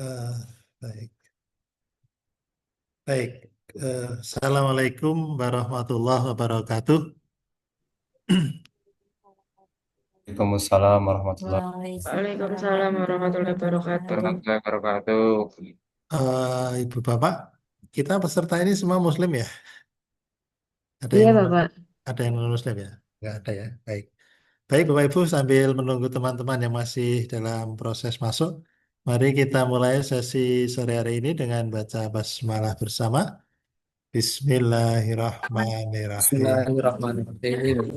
Eh, baik, baik. Assalamualaikum warahmatullahi wabarakatuh. Waalaikumsalam warahmatullahi Waalaikumsalam warahmatullahi wabarakatuh. wabarakatuh. Ibu Bapak, kita peserta ini semua Muslim ya? Ada yang Iya, Bapak. non Muslim ya? Nggak ada ya. Baik, baik Bapak Ibu sambil menunggu teman-teman yang masih dalam proses masuk, mari kita mulai sesi sore hari ini dengan baca basmalah bersama. Bismillahirrahmanirrahim. Bismillahirrahmanirrahim.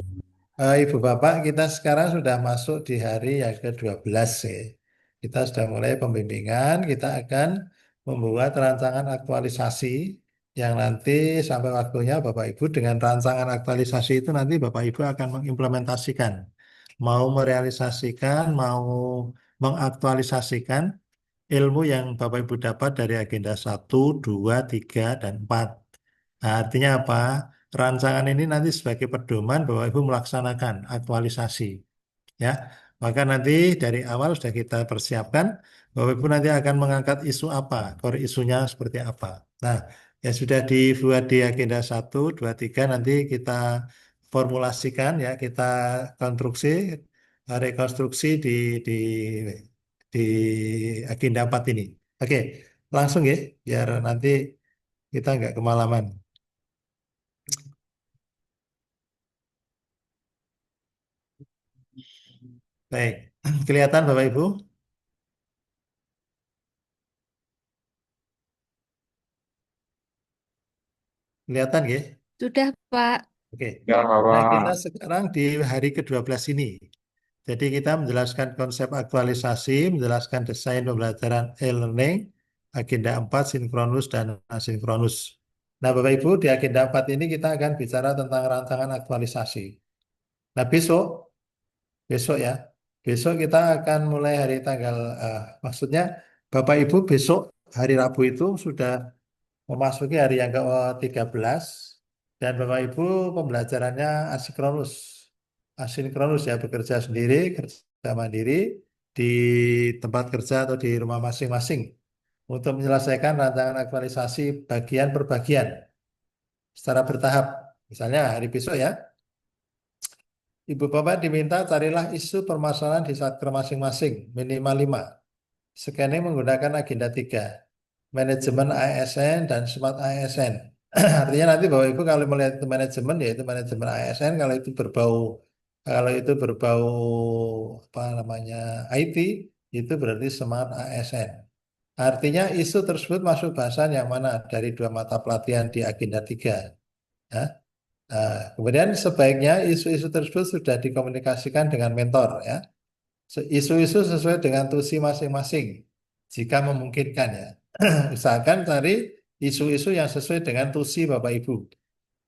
Ibu Bapak, kita sekarang sudah masuk di hari yang ke-12 ya. Kita sudah mulai pembimbingan, kita akan membuat rancangan aktualisasi yang nanti sampai waktunya Bapak Ibu dengan rancangan aktualisasi itu nanti Bapak Ibu akan mengimplementasikan, mau merealisasikan, mau mengaktualisasikan ilmu yang Bapak Ibu dapat dari agenda 1, 2, 3, dan 4. Nah, artinya apa? Rancangan ini nanti sebagai pedoman bahwa Ibu melaksanakan aktualisasi, ya. Maka nanti dari awal sudah kita persiapkan bahwa Ibu nanti akan mengangkat isu apa, core isunya seperti apa. Nah, yang sudah dibuat di agenda 1, 2, 3 nanti kita formulasikan ya, kita konstruksi, rekonstruksi di di agenda 4 ini. Oke, langsung ya, biar nanti kita nggak kemalaman. Baik, kelihatan Bapak Ibu? Kelihatan ya? Sudah, Pak. Oke. Ya Nah, kita Allah. sekarang di hari ke-12 ini. Jadi kita menjelaskan konsep aktualisasi, menjelaskan desain pembelajaran e-learning, agenda 4 sinkronus dan asinkronus. Nah, Bapak Ibu, di agenda 4 ini kita akan bicara tentang rancangan aktualisasi. Nah, besok ya, besok kita akan mulai hari tanggal, maksudnya Bapak Ibu besok hari Rabu itu sudah memasuki hari yang ke-13 dan Bapak Ibu pembelajarannya asinkronus. Asinkronus ya bekerja sendiri, kerja mandiri di tempat kerja atau di rumah masing-masing untuk menyelesaikan rancangan aktualisasi bagian per bagian secara bertahap. Misalnya hari besok ya, Ibu Bapak diminta carilah isu permasalahan di satker masing-masing minimal 5. Scanning menggunakan agenda 3, manajemen ASN dan smart ASN. Artinya nanti Bapak Ibu kalau melihat itu manajemen yaitu manajemen ASN, kalau itu berbau apa namanya IT itu berarti smart ASN. Artinya isu tersebut masuk bahasan yang mana dari dua mata pelatihan di agenda 3. Ya. Nah, kemudian sebaiknya isu-isu tersebut sudah dikomunikasikan dengan mentor ya. Isu-isu sesuai dengan tusi masing-masing jika memungkinkan ya. Usahakan cari isu-isu yang sesuai dengan tusi Bapak Ibu.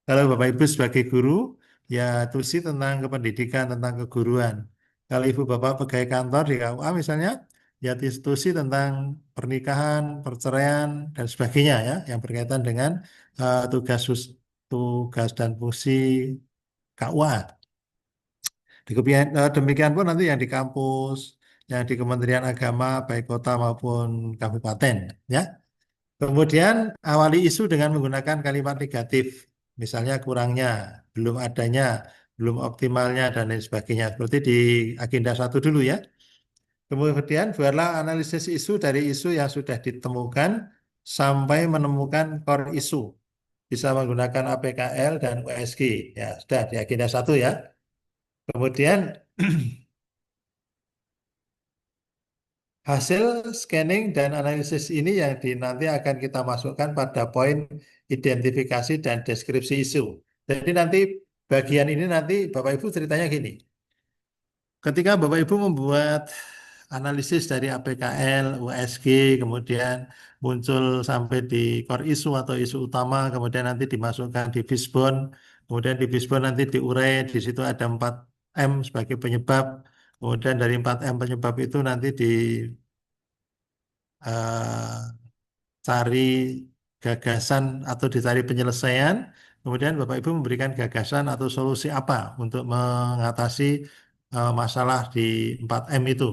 Kalau Bapak Ibu sebagai guru, ya tusi tentang kependidikan, tentang keguruan. Kalau Ibu Bapak pegawai kantor di KUA misalnya, ya tusi tentang pernikahan, perceraian, dan sebagainya ya, yang berkaitan dengan tugas dan fungsi KUA. Demikian pun nanti yang di kampus, yang di Kementerian Agama, baik kota maupun kabupaten, ya. Kemudian awali isu dengan menggunakan kalimat negatif, misalnya kurangnya, belum adanya, belum optimalnya, dan lain sebagainya. Seperti di agenda 1 dulu ya. Kemudian buatlah analisis isu dari isu yang sudah ditemukan sampai menemukan core isu. Bisa menggunakan APKL dan USG. Ya, sudah di agenda 1 ya. Kemudian hasil scanning dan analisis ini yang nanti akan kita masukkan pada poin identifikasi dan deskripsi isu. Jadi nanti bagian ini nanti Bapak Ibu ceritanya gini. Ketika Bapak Ibu membuat analisis dari APKL, USG, kemudian muncul sampai di core isu atau isu utama, kemudian nanti dimasukkan di fishbone, kemudian di fishbone nanti diurai, di situ ada 4M sebagai penyebab, kemudian dari 4M penyebab itu nanti cari gagasan atau dicari penyelesaian, kemudian Bapak Ibu memberikan gagasan atau solusi apa untuk mengatasi masalah di 4M itu.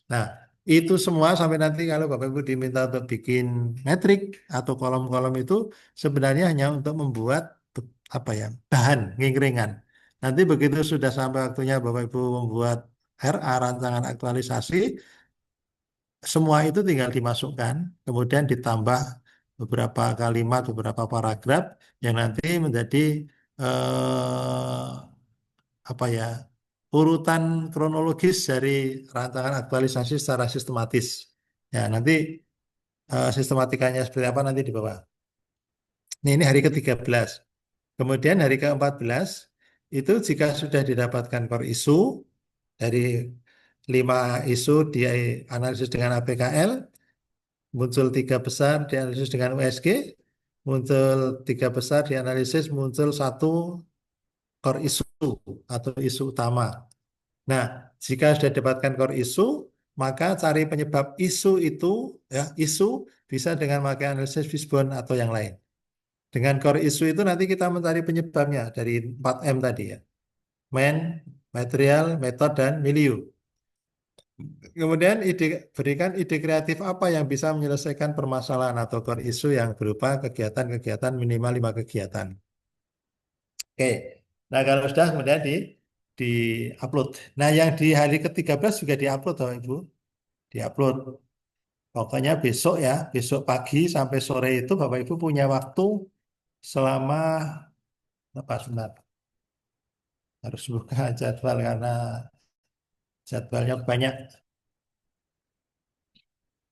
Nah, Itu semua sampai nanti kalau Bapak Ibu diminta untuk bikin metrik atau kolom-kolom itu sebenarnya hanya untuk membuat apa ya, bahan ngingringan. Nanti begitu sudah sampai waktunya Bapak Ibu membuat RA rancangan aktualisasi, semua itu tinggal dimasukkan, kemudian ditambah beberapa kalimat, beberapa paragraf yang nanti menjadi eh, apa ya, urutan kronologis dari rancangan aktualisasi secara sistematis. Ya, nanti sistematikanya seperti apa nanti di bawah. Ini hari ke-13. Kemudian hari ke-14 itu jika sudah didapatkan core isu dari 5 isu dianalisis dengan APKL, muncul 3 besar dianalisis dengan USG, muncul 3 besar dianalisis, muncul satu core isu atau isu utama. Nah, jika sudah dapatkan core isu, maka cari penyebab isu itu, ya, isu bisa dengan pakai analisis fishbone atau yang lain. Dengan core isu itu nanti kita mencari penyebabnya dari 4M tadi ya. Man, material, method, dan milieu. Kemudian berikan ide kreatif apa yang bisa menyelesaikan permasalahan atau core isu yang berupa kegiatan-kegiatan minimal 5 kegiatan. Oke. Nah, kalau sudah kemudian di upload. Nah, yang di hari ke-13 juga di-upload Bapak Ibu. Di-upload. Pokoknya besok ya, besok pagi sampai sore itu Bapak Ibu punya waktu selama apa sebentar. Harus buka jadwal karena jadwalnya banyak.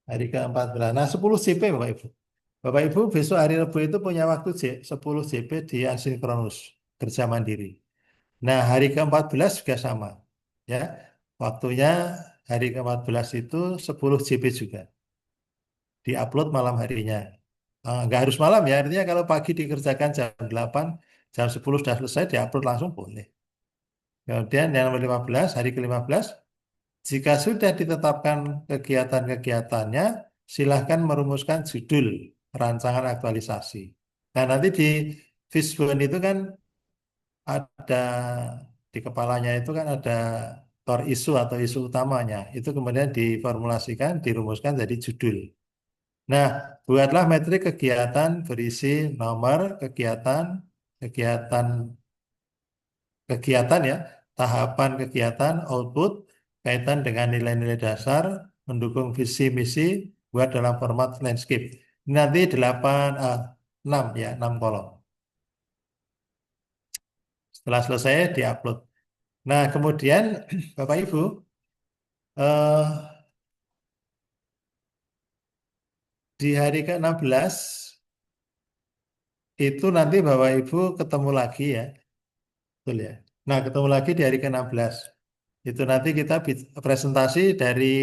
Hari ke-14. Nah, 10 CP Bapak Ibu. Bapak Ibu besok hari Rabu itu punya waktu 10 CP di asinkronus kerja mandiri. Nah, hari ke-14 juga sama. Ya. Waktunya hari ke-14 itu 10 CP juga. Diupload malam harinya. Nggak harus malam ya, artinya kalau pagi dikerjakan jam 8, jam 10 sudah selesai, diupload langsung boleh. Kemudian yang nomor 15, hari ke-15, jika sudah ditetapkan kegiatan-kegiatannya, silahkan merumuskan judul rancangan aktualisasi. Nah, nanti di Fishbone itu kan ada, di kepalanya itu kan ada core isu atau isu utamanya. Itu kemudian diformulasikan, dirumuskan jadi judul. Nah, buatlah metrik kegiatan berisi nomor kegiatan, kegiatan, kegiatan ya, tahapan kegiatan, output, kaitan dengan nilai-nilai dasar, mendukung visi misi, buat dalam format landscape. Ini nanti 6 ya, 6 kolom. Setelah selesai diupload. Nah, kemudian Bapak Ibu, eh, di hari ke-16 itu nanti Bapak Ibu ketemu lagi ya. Betul ya. Nah, ketemu lagi di hari ke-16. Itu nanti kita presentasi dari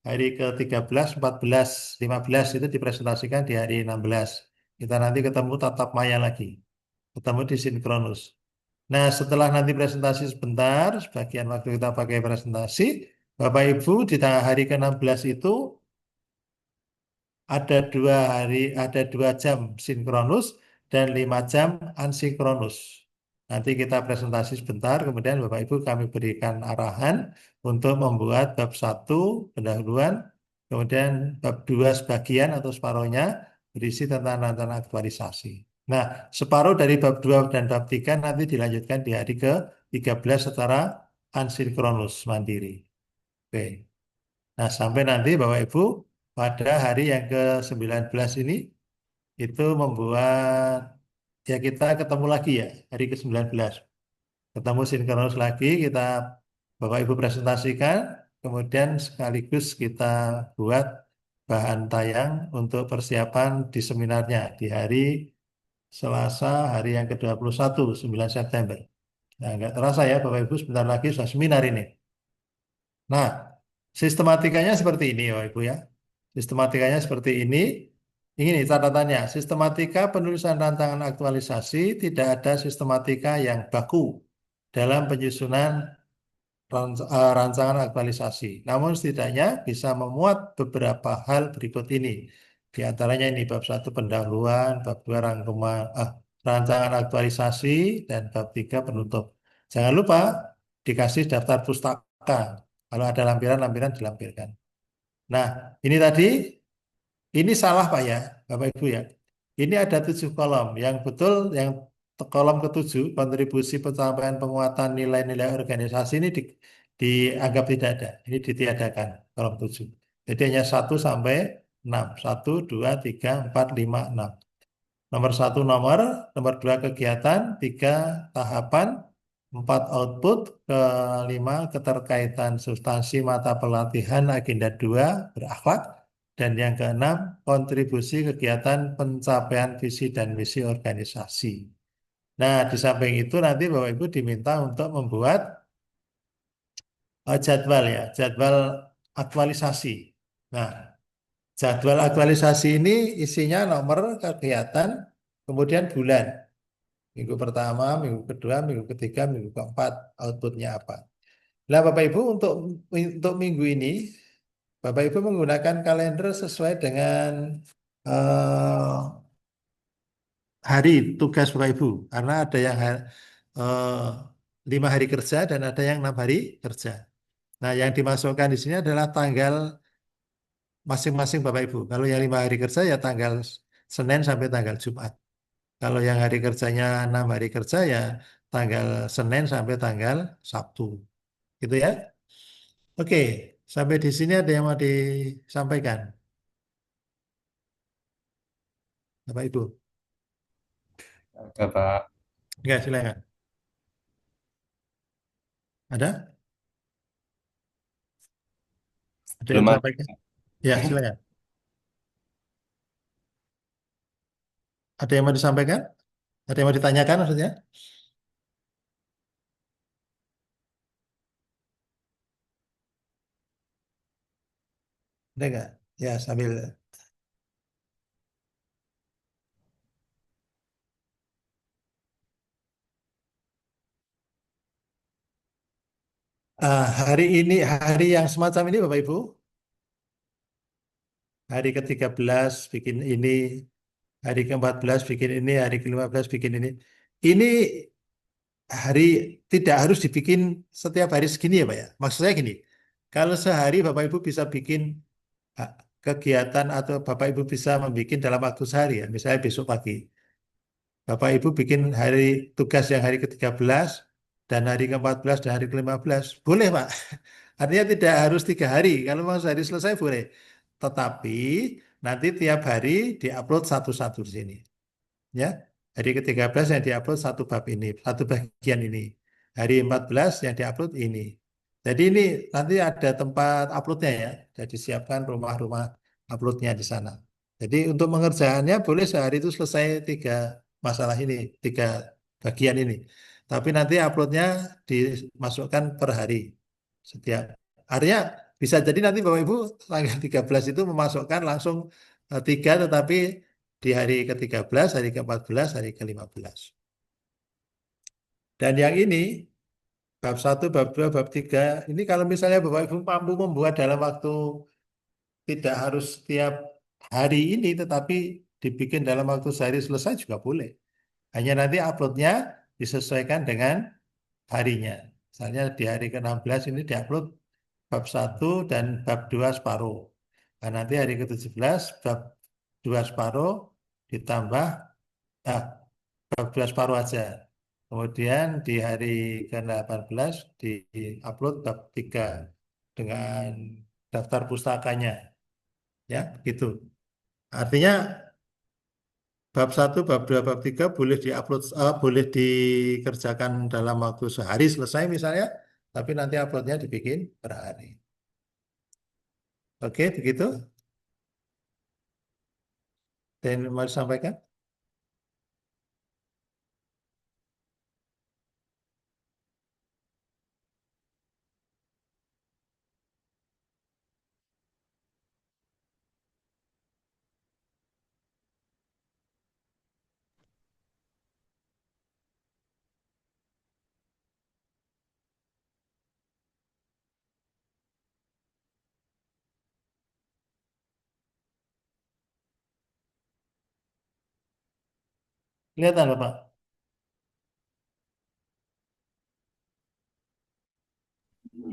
hari ke-13, 14, 15 itu dipresentasikan di hari 16. Kita nanti ketemu tatap maya lagi. Ketemu di sinkronus. Nah, setelah nanti presentasi sebentar, sebagian waktu kita pakai presentasi, Bapak Ibu di hari ke-16 itu ada 2 hari, ada 2 jam sinkronus dan 5 jam asinkronus. Nanti kita presentasi sebentar, kemudian Bapak Ibu kami berikan arahan untuk membuat bab 1 pendahuluan, kemudian bab 2 sebagian atau separuhnya berisi tentang rancangan aktualisasi. Nah, separuh dari bab 2 dan bab 3 nanti dilanjutkan di hari ke-13 secara asinkronus mandiri. Oke. Nah, sampai nanti Bapak Ibu pada hari yang ke-19 ini itu membuat, ya kita ketemu lagi ya hari ke-19. Ketemu sinkronus lagi, kita Bapak Ibu presentasikan, kemudian sekaligus kita buat bahan tayang untuk persiapan di seminarnya di hari Selasa, hari yang ke-21, 9 September. Nah, nggak terasa ya Bapak Ibu sebentar lagi sudah seminar ini. Nah, sistematikanya seperti ini Bapak Ibu ya. Sistematikanya seperti ini. Ini catatannya, sistematika penulisan rancangan aktualisasi tidak ada sistematika yang baku dalam penyusunan rancangan aktualisasi. Namun setidaknya bisa memuat beberapa hal berikut ini. Di antaranya ini bab 1 pendahuluan, bab 2 rangkuman rancangan aktualisasi, dan bab 3 penutup. Jangan lupa dikasih daftar pustaka. Kalau ada lampiran-lampiran dilampirkan. Nah, ini tadi, ini salah Pak ya, Bapak Ibu ya. Ini ada 7 kolom. Yang betul, yang kolom ketujuh, kontribusi pencapaian penguatan nilai-nilai organisasi ini dianggap tidak ada. Ini ditiadakan, kolom 7. Jadi hanya 1 sampai 6. 1, 2, 3, 4, 5, 6. Nomor 1 nomor 2 kegiatan, 3 tahapan, 4 output, kelima keterkaitan substansi mata pelatihan agenda 2 berakhlak, dan yang keenam kontribusi kegiatan pencapaian visi dan misi organisasi. Nah, di samping itu nanti Bapak Ibu diminta untuk membuat jadwal ya, jadwal aktualisasi. Nah, jadwal aktualisasi ini isinya nomor kegiatan, kemudian bulan. Minggu pertama, minggu kedua, minggu ketiga, minggu keempat, outputnya apa. Nah, Bapak Ibu untuk minggu ini, Bapak Ibu menggunakan kalender sesuai dengan eh, hari tugas Bapak Ibu, karena ada yang 5 hari kerja dan ada yang 6 hari kerja. Nah, yang dimasukkan di sini adalah tanggal masing-masing Bapak Ibu. Kalau yang 5 hari kerja ya tanggal Senin sampai tanggal Jumat. Kalau yang hari kerjanya 6 hari kerja ya tanggal Senin sampai tanggal Sabtu. Gitu ya. Oke, sampai di sini ada yang mau disampaikan, Bapak Ibu. Ada Pak. Enggak, silakan. Ada? Ada yang Belum ada. disampaikan? Ya, silakan. Ada yang mau disampaikan? Ada yang mau ditanyakan maksudnya? Ada enggak? Ya, sambil. Hari ini, hari yang semacam ini Bapak Ibu, hari ke-13 bikin ini, hari ke-14 bikin ini, hari ke-15 bikin ini. Ini hari tidak harus dibikin setiap hari segini ya Pak ya. Maksud saya gini, kalau sehari Bapak Ibu bisa bikin ah, kegiatan atau Bapak Ibu bisa membuat dalam waktu sehari ya, misalnya besok pagi. Bapak Ibu bikin hari tugas yang hari ke-13 dan hari ke-14 dan hari ke-15. Boleh Pak. Artinya tidak harus 3 hari. Kalau mau sehari selesai boleh. Tetapi nanti tiap hari diupload satu-satu di sini. Ya, hari ke-13 yang diupload satu bab ini, satu bagian ini. Hari 14 yang diupload ini. Jadi ini nanti ada tempat uploadnya ya. Jadi siapkan rumah-rumah uploadnya di sana. Jadi untuk mengerjakannya boleh sehari itu selesai 3 masalah ini, 3 bagian ini. Tapi nanti uploadnya dimasukkan per hari. Setiap artinya bisa jadi nanti Bapak Ibu tanggal 13 itu memasukkan langsung 3 tetapi di hari ke-13, hari ke-14, hari ke-15. Dan yang ini, bab 1, bab 2, bab 3, ini kalau misalnya Bapak Ibu mampu membuat dalam waktu tidak harus setiap hari ini, tetapi dibikin dalam waktu sehari selesai juga boleh. Hanya nanti uploadnya disesuaikan dengan harinya. Misalnya di hari ke-16 ini diupload bab 1 dan bab 2 separuh. Dan nanti hari ke-17 bab 2 separuh ditambah ah, bab 2 separuh aja. Kemudian di hari ke-18 di-upload bab 3 dengan daftar pustakanya. Ya, gitu. Artinya bab 1, bab 2, bab 3 boleh diupload, boleh dikerjakan dalam waktu sehari selesai misalnya, tapi nanti uploadnya dibikin per hari. Oke, begitu. Dan mau disampaikan? Kelihatan, Bapak?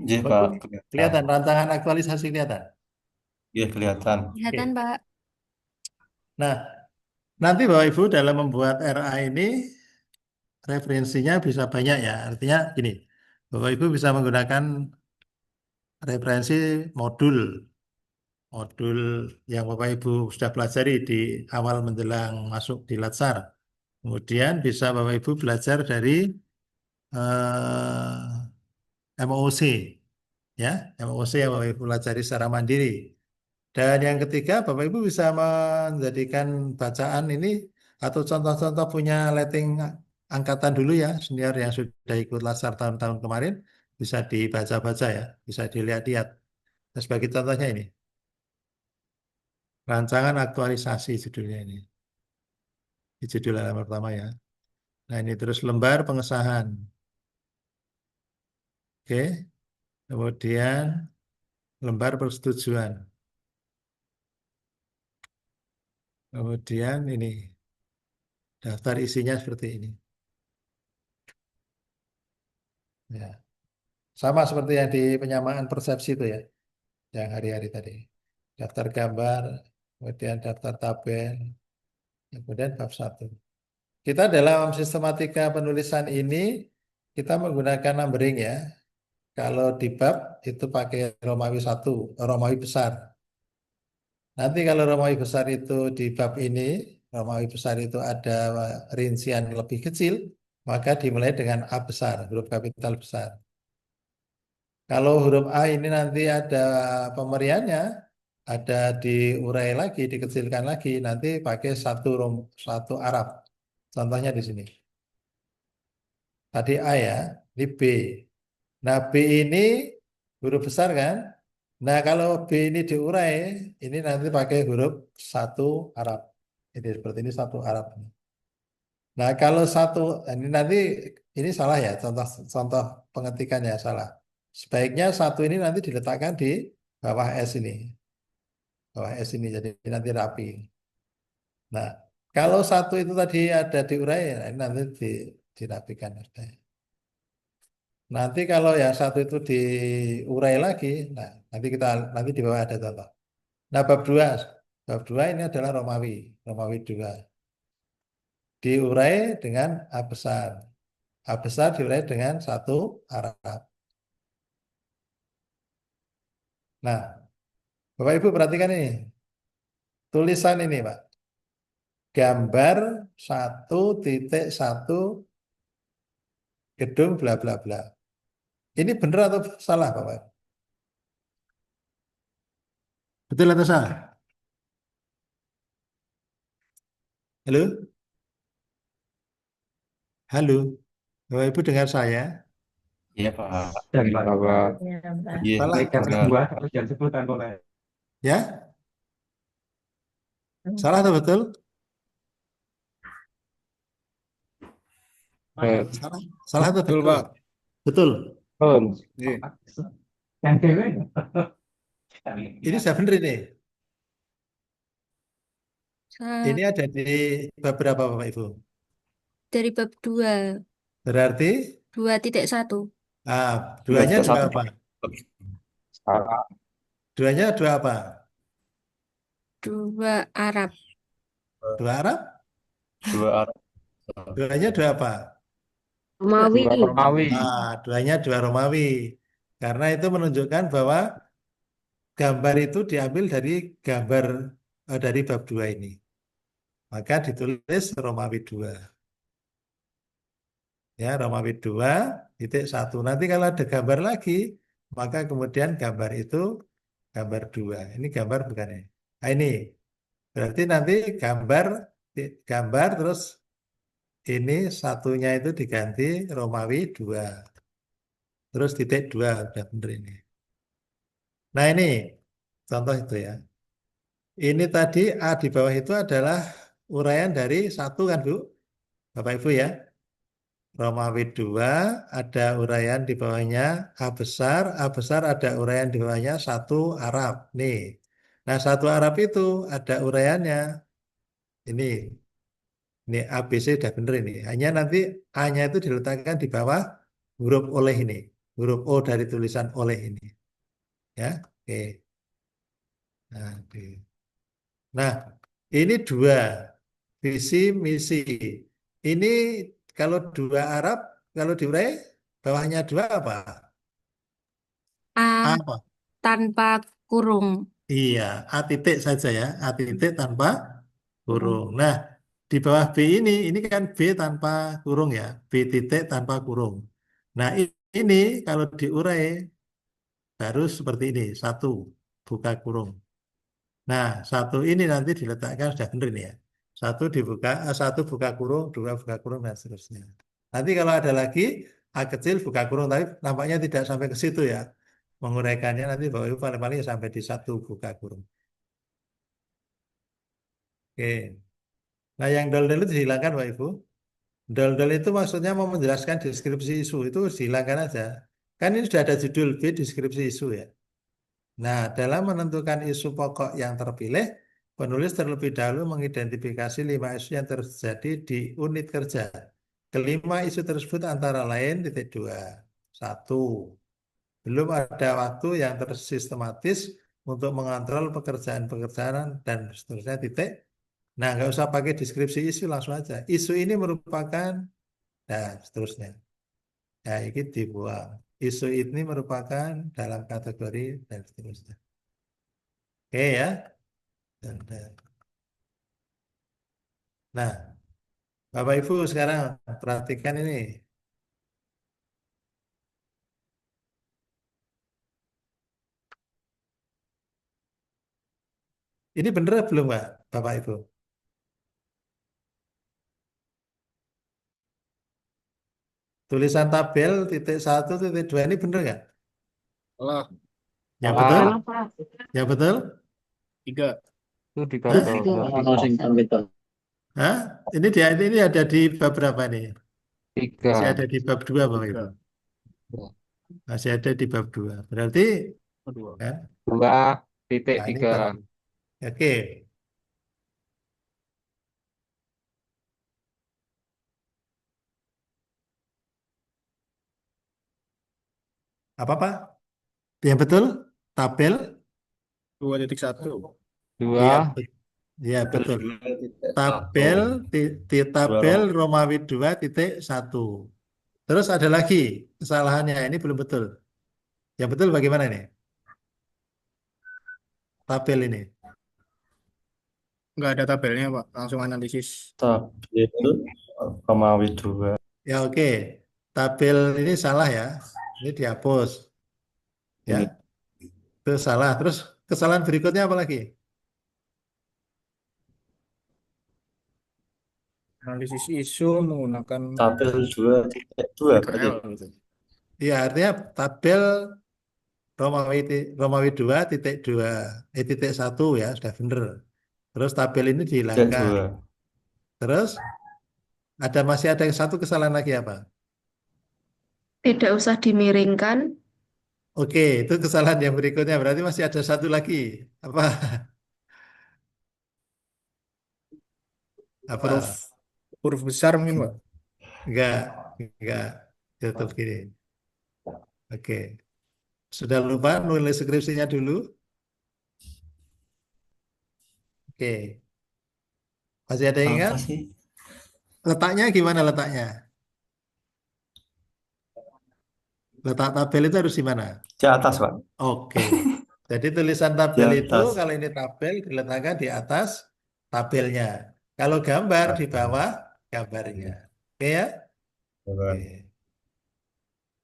Iya Bapak Pak, Ibu, kelihatan. kelihatan rancangan aktualisasi kelihatan. Iya, kelihatan. Kelihatan, Oke. Pak. Nah, nanti Bapak Ibu dalam membuat RA ini referensinya bisa banyak ya. Artinya gini, Bapak Ibu bisa menggunakan referensi modul, modul yang Bapak Ibu sudah pelajari di awal menjelang masuk di Latsar. Kemudian bisa Bapak Ibu belajar dari MOOC, ya, MOOC yang Bapak Ibu pelajari secara mandiri. Dan yang ketiga, Bapak Ibu bisa menjadikan bacaan ini atau contoh-contoh punya letting angkatan dulu ya, senior yang sudah ikut Latsar tahun-tahun kemarin, bisa dibaca-baca ya, bisa dilihat-lihat. Nah, sebagai contohnya ini, rancangan aktualisasi judulnya ini, di judul halaman pertama ya. Nah ini terus lembar pengesahan, oke. Kemudian lembar persetujuan, kemudian ini daftar isinya seperti ini. Ya. Sama seperti yang di penyamaan persepsi itu ya, yang hari-hari tadi. Daftar gambar, kemudian daftar tabel, kemudian bab satu. Kita dalam sistematika penulisan ini, kita menggunakan numbering ya. Kalau di bab itu pakai Romawi satu, Romawi besar. Nanti kalau Romawi besar itu di bab ini, Romawi besar itu ada rincian lebih kecil, maka dimulai dengan A besar, huruf kapital besar. Kalau huruf A ini nanti ada pemberiannya, ada diurai lagi, dikecilkan lagi, nanti pakai satu Arab. Contohnya di sini. Tadi A ya, ini B. Nah B ini huruf besar kan? Nah kalau B ini diurai, ini nanti pakai huruf satu Arab. Ini seperti ini satu Arab. Nah kalau satu, ini nanti ini salah ya, contoh contoh pengetikannya salah. Sebaiknya satu ini nanti diletakkan di bawah S ini. Bawah S ini jadi nanti rapi. Nah, kalau satu itu tadi ada diurai, nah ini nanti dirapikan. Nanti kalau yang satu itu diurai lagi, nah nanti di bawah ada contoh. Nah, bab dua ini adalah Romawi, Romawi dua. Diurai dengan A besar. A besar diurai dengan satu Arab. Nah, Bapak Ibu perhatikan ini. Tulisan ini, Pak. Gambar 1.1 gedung bla bla bla. Ini benar atau salah, Bapak? Betul atau salah? Halo? Halo? Bapak Ibu dengar saya? Iya, Pak. Dan bahwa Iya, Salah? mereka benar. berdua harus yang sebutan boleh. Ya? Salah atau betul? Salah, salah atau Betul, betul? Pak. Betul. Iya. Yang cewek. Ini saya benar ini. Ini Sa- ada di beberapa Bapak Ibu. Dari bab 2, Berarti 2.1. duanya Tidak dua satu. apa? Salah. Duanya dua apa? 2 Arab. Dua Arab? Dua arah. Duanya dua apa? Romawi. Dua Romawi. Duanya dua Romawi. Karena itu menunjukkan bahwa gambar itu diambil dari gambar dari bab 2 ini. Maka ditulis Romawi 2. Ya, Romawi 2.1. Nanti kalau ada gambar lagi, maka kemudian gambar itu gambar 2. Ini gambar bukan ini. Nah, ini berarti nanti gambar gambar terus ini satunya itu diganti Romawi 2. Terus titik 2 udah bener ini. Nah, ini contoh itu ya. Ini tadi A di bawah itu adalah uraian dari satu kan Bu? Bapak Ibu ya. Romawi 2 ada uraian di bawahnya A besar ada uraian di bawahnya satu Arab. Nih. Nah, satu Arab itu ada uraiannya. Ini A, B, C udah bener ini. Hanya nanti A-nya itu diletakkan di bawah huruf oleh ini. Huruf O dari tulisan oleh ini. Ya, oke. Nah, nah, ini dua visi misi. Ini kalau dua Arab, kalau diurai bawahnya dua apa? A Apa? tanpa kurung. Iya, A titik saja ya, A titik tanpa kurung. Kurung. Nah, di bawah B ini kan B tanpa kurung ya, B titik tanpa kurung. Nah, ini kalau diurai baru seperti ini, satu buka kurung. Nah, satu ini nanti diletakkan sudah benar ini ya. Satu dibuka, satu buka kurung, dua buka kurung dan seterusnya. Nanti kalau ada lagi A kecil buka kurung, tapi nampaknya tidak sampai ke situ ya. Menguraikannya nanti Bapak Ibu paling-paling sampai di satu buka kurung. Oke. Nah, yang dol-dol itu dihilangkan Bapak Ibu. Dol-dol itu maksudnya mau menjelaskan deskripsi isu itu dihilangkan aja. Kan ini sudah ada judul B deskripsi isu ya. Nah, dalam menentukan isu pokok yang terpilih, penulis terlebih dahulu mengidentifikasi 5 isu yang terjadi di unit kerja. Kelima isu tersebut antara lain titik dua. Satu, belum ada waktu yang tersistematis untuk mengontrol pekerjaan-pekerjaan dan seterusnya titik. Nah, nggak usah pakai deskripsi isu, langsung aja. Isu ini merupakan, dan seterusnya. Ya, ini dibuang. Isu ini merupakan dalam kategori dan seterusnya. Oke ya. Nah, Bapak Ibu sekarang perhatikan ini. Ini bener belum Pak, Bapak Ibu? Tulisan tabel titik satu titik dua ini bener nggak? Salah. Ya betul? Salah. Ya betul? 3. Itu di Hah? bab Hah? Ini ada di bab berapa nih? Masih 3. ada di bab 2 Bapak Ibu. 3. Masih ada di bab 2. Berarti Kedua. ya, 2 titik nah ini 3. bab. Oke. Apa Pak? Yang betul? Tabel? 2.1. Iya, 2 iya betul. Satu. Tabel Dua tabel Romawi. Romawi 2.1. Terus ada lagi kesalahannya, ini belum betul. Yang betul bagaimana ini? Tabel ini. Nggak ada tabelnya, Pak. Langsung analisis. Tabel Romawi 2. Ya oke. Tabel ini salah ya. Ini dihapus. Ini Ya, itu salah. Terus kesalahan berikutnya apa lagi? Analisis isu menggunakan tabel 2.2 berarti. PKL gitu. Iya, artinya tabel Romawi 2.2 titik 1 ya, sudah benar. Terus tabel ini Titik dihilangkan. 2. Terus masih ada satu kesalahan lagi apa? Tidak usah dimiringkan. Oke, itu kesalahan yang berikutnya. Berarti masih ada satu lagi. Apa? Huruf Apa? huruf besar mungkin, Pak. Enggak, enggak. Tutup gini. Oke. Sudah lupa nulis skripsinya dulu? Oke. Masih ada yang ingat? Apa sih? Letaknya gimana letaknya? Letak tabel itu harus di mana? Di atas, Pak. Oke. Jadi tulisan Di tabel itu atas. kalau ini tabel diletakkan di atas tabelnya. Kalau gambar di bawah gambarnya. Oke ya? Oke.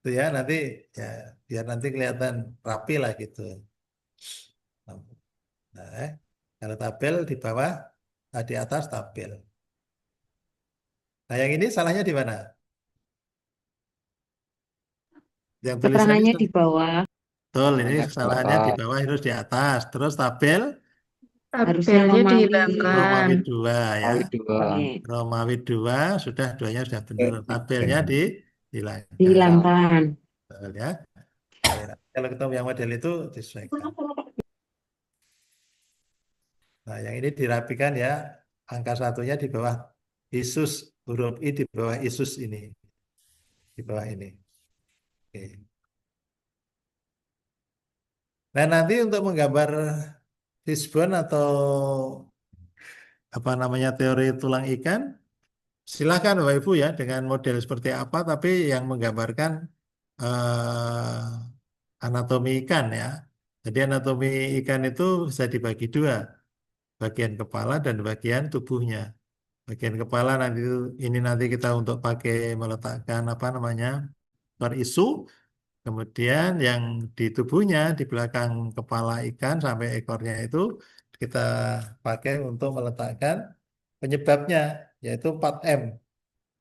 Itu ya nanti ya biar nanti kelihatan rapi lah gitu. Nah, kalau tabel di bawah, di atas tabel. Nah, yang ini salahnya di mana? Yang tulisan Keterangannya itu di bawah. betul, ini Hanya di kesalahannya di atas. bawah harus di atas. Terus tabel Harusnya Tabelnya Romawi. dihilangkan. Romawi 2 ya. Romawi 2. Oke. Romawi 2 sudah duanya sudah benar. Tabelnya dihilangkan. Dihilangkan. Betul ya. Oke, kalau ketemu yang model itu disesuaikan. Nah, yang ini dirapikan ya. Angka satunya di bawah Isus, huruf I di bawah Isus ini. Di bawah ini. Oke. Nah, nanti untuk menggambar fishbone atau apa namanya teori tulang ikan, silahkan Bapak Ibu ya dengan model seperti apa, tapi yang menggambarkan anatomi ikan ya. Jadi anatomi ikan itu bisa dibagi dua, bagian kepala dan bagian tubuhnya. Bagian kepala nanti ini nanti kita untuk pakai meletakkan apa namanya core isu, kemudian yang di tubuhnya di belakang kepala ikan sampai ekornya itu kita pakai untuk meletakkan penyebabnya yaitu 4M.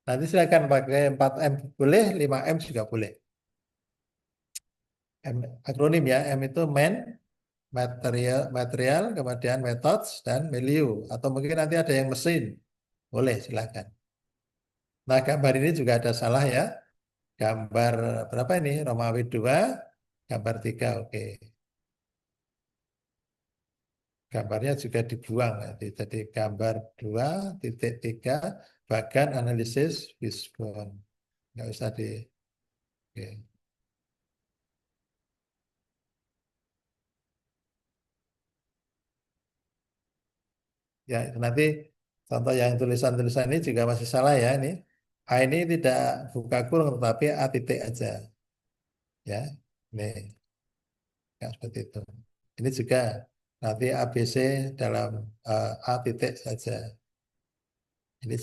Nanti silakan pakai 4M boleh, 5M juga boleh. M, akronim ya, M itu man, material, kemudian methods dan milieu. Atau mungkin nanti ada yang mesin, boleh silakan. Nah gambar ini juga ada salah ya. Gambar berapa ini? Romawi 2, gambar 3, oke. Gambarnya juga dibuang nanti. Jadi gambar 2.3 bagan analisis fishbone. Nggak usah di... Oke. Ya, itu nanti contoh yang tulisan-tulisan ini juga masih salah ya ini. A ini tidak buka kurung tetapi A titik aja. Ya, ini ya, seperti itu. Ini juga nanti ABC dalam A titik saja. Ini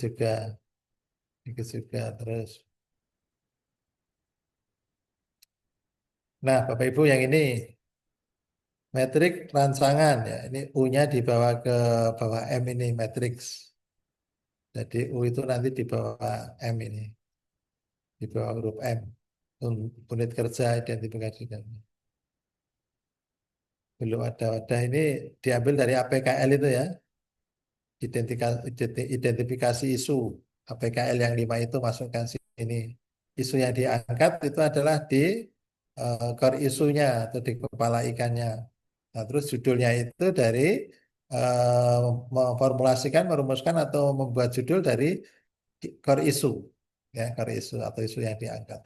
juga terus. Nah, Bapak Ibu yang ini metrik rancangan ya. Ini U-nya dibawa ke bawah M ini matrix. Jadi U itu nanti di bawah M ini, di bawah huruf M. Unit kerja identifikasi dan belum ada wadah ini diambil dari APKL itu ya. Identifikasi isu APKL yang 5 itu masukkan sini. Isu yang diangkat itu adalah di core isunya atau di kepala ikannya. Nah, terus judulnya itu dari eh, memformulasikan, merumuskan atau membuat judul dari core isu, ya core isu atau isu yang diangkat.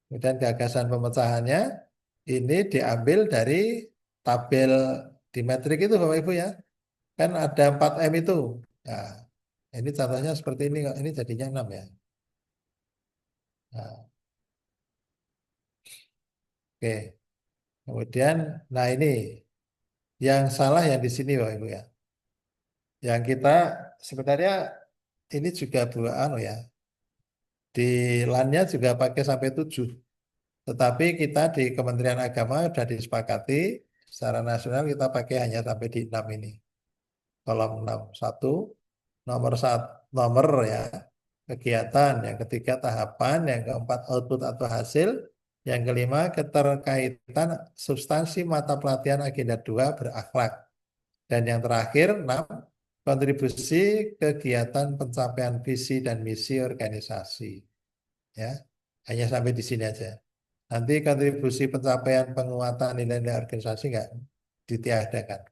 Kemudian gagasan pemecahannya ini diambil dari tabel di metrik itu Bapak Ibu ya. Kan ada 4M itu. Nah, ini contohnya seperti ini kok. Ini jadinya 6 ya. Nah, oke. Kemudian, nah ini yang salah yang di sini Bapak Ibu ya. Yang kita sebenarnya ini juga dua anu ya. Di LAN-nya juga pakai sampai 7. Tetapi kita di Kementerian Agama sudah disepakati secara nasional kita pakai hanya sampai di 6 ini. Kolom 6. Satu, nomor ya kegiatan, yang ketiga tahapan, yang keempat output atau hasil, yang kelima keterkaitan substansi mata pelatihan agenda 2 berakhlak. Dan yang terakhir 6 kontribusi kegiatan pencapaian visi dan misi organisasi. Ya, hanya sampai di sini aja. Nanti kontribusi pencapaian penguatan nilai-nilai organisasi nggak ditiadakan.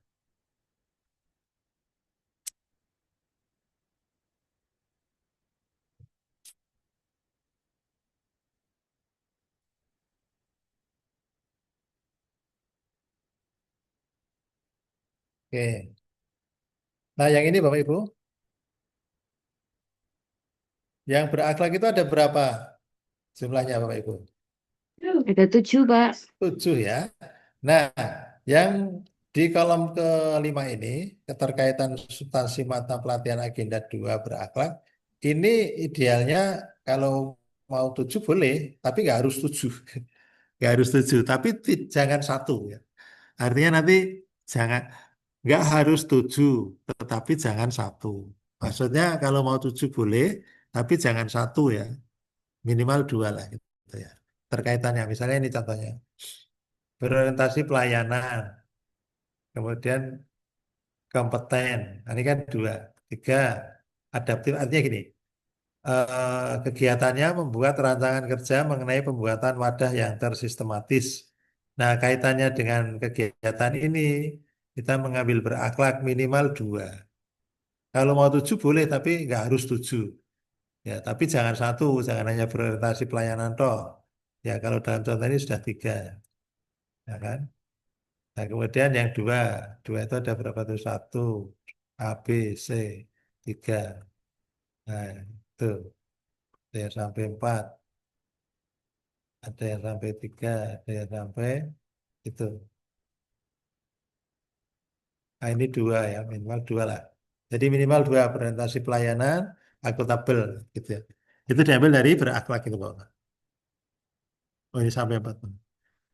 Oke. Nah, yang ini Bapak Ibu, yang berakhlak itu ada berapa jumlahnya Bapak Ibu? Ada 7, Pak. 7 ya. Nah, yang di kolom kelima ini, keterkaitan substansi mata pelatihan agenda 2 berakhlak, ini idealnya kalau mau 7 boleh, tapi nggak harus 7. Nggak harus 7, tapi jangan 1 ya. Artinya nanti jangan, nggak harus 7, tetapi jangan 1. Maksudnya kalau mau 7 boleh, tapi jangan 1 ya. Minimal 2 lah gitu ya. Terkaitannya, misalnya ini contohnya. Berorientasi pelayanan, kemudian kompeten. Nah, ini kan 2. 3, adaptif. Artinya gini, kegiatannya membuat rancangan kerja mengenai pembuatan wadah yang tersistematis. Nah, kaitannya dengan kegiatan ini, kita mengambil berakhlak minimal 2. Kalau mau 7 boleh, tapi nggak harus 7. Ya, tapi jangan 1, jangan hanya berorientasi pelayanan toh. Ya, kalau dalam contoh ini sudah 3. Ya kan? Nah, kemudian yang dua, dua itu ada berapa tuh? Satu, A, B, C, tiga. Nah, itu ada yang sampai empat, ada yang sampai tiga, ada yang sampai itu. Nah, ini dua ya, minimal dua lah. Jadi minimal dua presentasi pelayanan akuntabel gitu ya. Itu diambil dari berakhlak itu Pak. Oh ini sampai empat.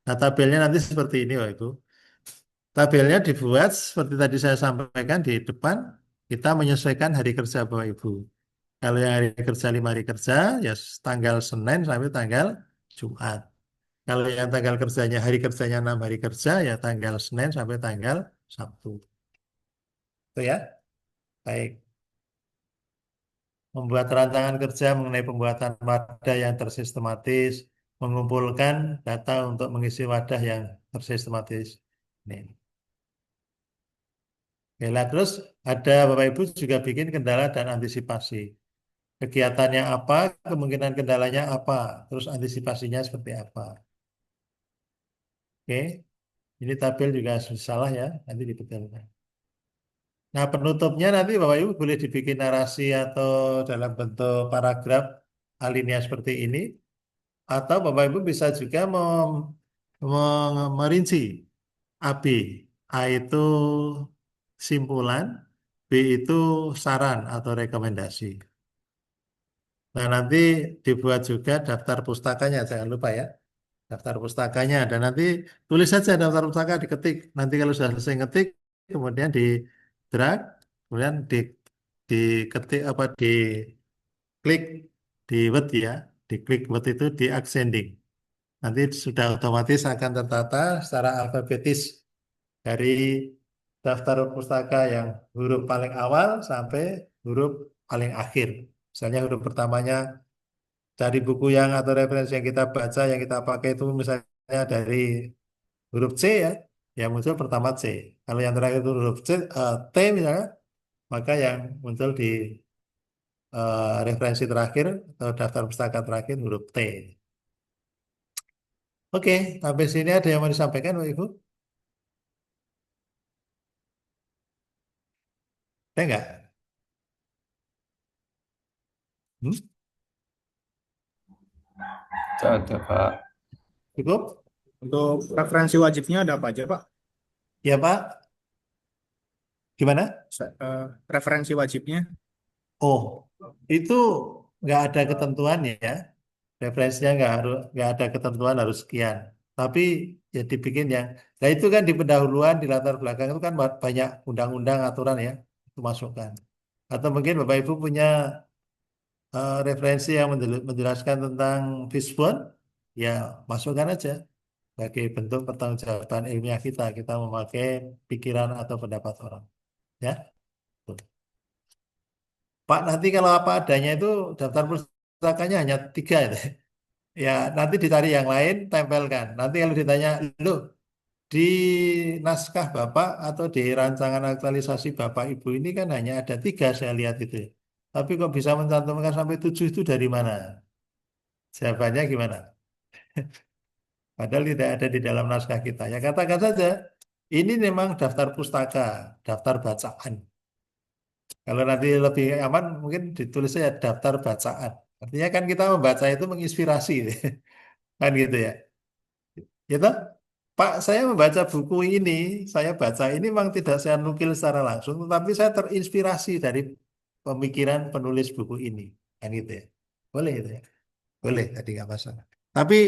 Nah tabelnya nanti seperti ini Pak Ibu. Tabelnya dibuat seperti tadi saya sampaikan di depan, kita menyesuaikan hari kerja Bapak Ibu. Kalau yang hari kerja 5 hari kerja, ya tanggal Senin sampai tanggal Jumat. Kalau yang tanggal kerjanya hari kerjanya 6 hari kerja, ya tanggal Senin sampai tanggal Sabtu. Itu ya. Baik. Membuat rancangan kerja mengenai pembuatan wadah yang tersistematis, mengumpulkan data untuk mengisi wadah yang tersistematis. Ini. Oke, lah, terus ada Bapak Ibu juga bikin kendala dan antisipasi. Kegiatannya apa, kemungkinan kendalanya apa, terus antisipasinya seperti apa. Oke, ini tabel juga salah ya, nanti dibetulkan. Nah, penutupnya nanti Bapak Ibu boleh dibikin narasi atau dalam bentuk paragraf alinea seperti ini. Atau Bapak Ibu bisa juga merinci AB. A itu simpulan, B itu saran atau rekomendasi. Nah, nanti dibuat juga daftar pustakanya, jangan lupa ya. Daftar pustakanya, dan nanti tulis saja daftar pustaka, diketik. Nanti kalau sudah selesai ngetik, kemudian di drag, kemudian diketik apa, diklik di Word ya. Diklik Word itu di ascending. Nanti sudah otomatis akan tertata secara alfabetis dari daftar pustaka yang huruf paling awal sampai huruf paling akhir. Misalnya huruf pertamanya dari buku yang atau referensi yang kita baca, yang kita pakai itu misalnya dari huruf C ya, yang muncul pertama C. Kalau yang terakhir itu huruf T misalnya, maka yang muncul di referensi terakhir atau daftar pustaka terakhir huruf T. Oke, sampai sini ada yang mau disampaikan, Pak Ibu? Ada nggak? Hmm? Tidak ada, Pak. Cukup? Untuk referensi wajibnya ada apa aja, Pak? Ya, Pak. Gimana? Referensi wajibnya. Oh, itu nggak ada ketentuan ya. Referensinya nggak ada ketentuan harus sekian. Tapi ya dibikin yang, nah itu kan di pendahuluan, di latar belakang itu kan banyak undang-undang aturan ya, itu masukkan. Atau mungkin Bapak Ibu punya referensi yang menjelaskan tentang Fishbone, ya masukkan aja sebagai bentuk pertanggungjawaban ilmiah kita. Kita memakai pikiran atau pendapat orang. Ya, tuh. Pak, nanti kalau apa adanya itu daftar pustakanya hanya 3 itu. Ya, nanti dicari yang lain, tempelkan. Nanti kalau ditanya, loh, di naskah Bapak atau di rancangan aktualisasi Bapak Ibu ini kan hanya ada 3 saya lihat itu. Tapi kok bisa mencantumkan sampai 7 itu dari mana? Jawabannya gimana? Padahal tidak ada di dalam naskah kita. Ya katakan saja, ini memang daftar pustaka, daftar bacaan. Kalau nanti lebih aman, mungkin ditulis saja daftar bacaan. Artinya kan kita membaca itu menginspirasi, kan gitu ya. Gitu? Pak, saya membaca buku ini, saya baca ini memang tidak saya nukil secara langsung, tetapi saya terinspirasi dari pemikiran penulis buku ini, kan gitu ya. Boleh itu ya. Boleh, tadi nggak masalah. Tapi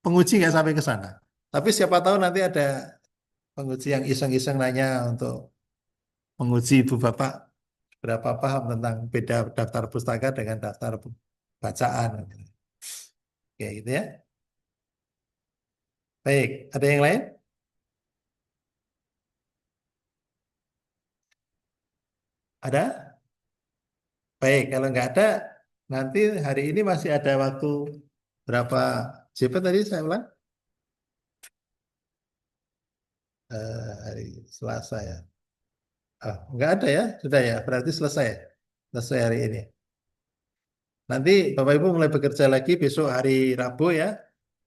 penguji nggak sampai ke sana. Tapi siapa tahu nanti ada penguji yang iseng-iseng nanya untuk menguji ibu bapak berapa paham tentang beda daftar pustaka dengan daftar bacaan. Oke, gitu ya. Baik, ada yang lain? Ada? Baik, kalau nggak ada, nanti hari ini masih ada waktu berapa JP tadi saya ulang? Hari Selasa ya. Ah, nggak ada ya, sudah ya, berarti selesai. Selesai hari ini. Nanti Bapak Ibu mulai bekerja lagi besok hari Rabu ya.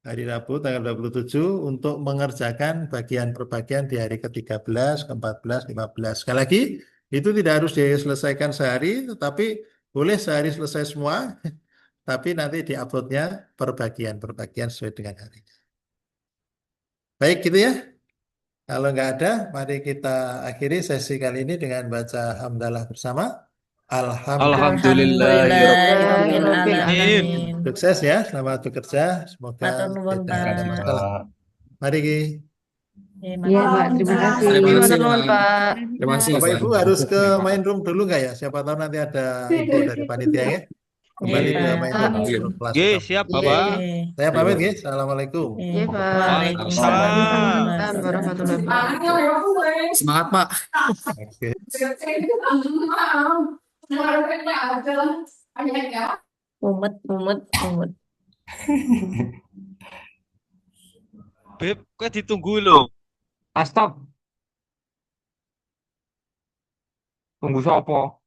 hari Rabu tanggal 27 untuk mengerjakan bagian per bagian di hari ke-13, ke-14, 15. Sekali lagi, itu tidak harus diselesaikan sehari, tetapi boleh sehari selesai semua, tapi nanti diuploadnya per bagian sesuai dengan harinya. Baik gitu ya. Kalau nggak ada, mari kita akhiri sesi kali ini dengan baca hamdalah bersama. Alhamdulillah. Alhamdulillahirrahmanirrahim. Sukses ya, selamat bekerja. Semoga Matur nuwun, tidak ada Pak. masalah. Mari Ki. Iya, Pak. Terima kasih. Matur nuwun, Pak. Terima kasih. Bapak Ibu harus ke main room dulu nggak ya? Siapa tahu nanti ada info dari panitia ya. Kembali ke Iya, main Pak. room kelas. Oke, siap Bapak. Saya pamit ya. Assalamualaikum. Iya, Pak. Waalaikumsalam. Waalaikumsalam warahmatullahi wabarakatuh. Semangat, Pak. Oke. Mumet. Beb, kok ditunggu loh. Stop. Tunggu siapa?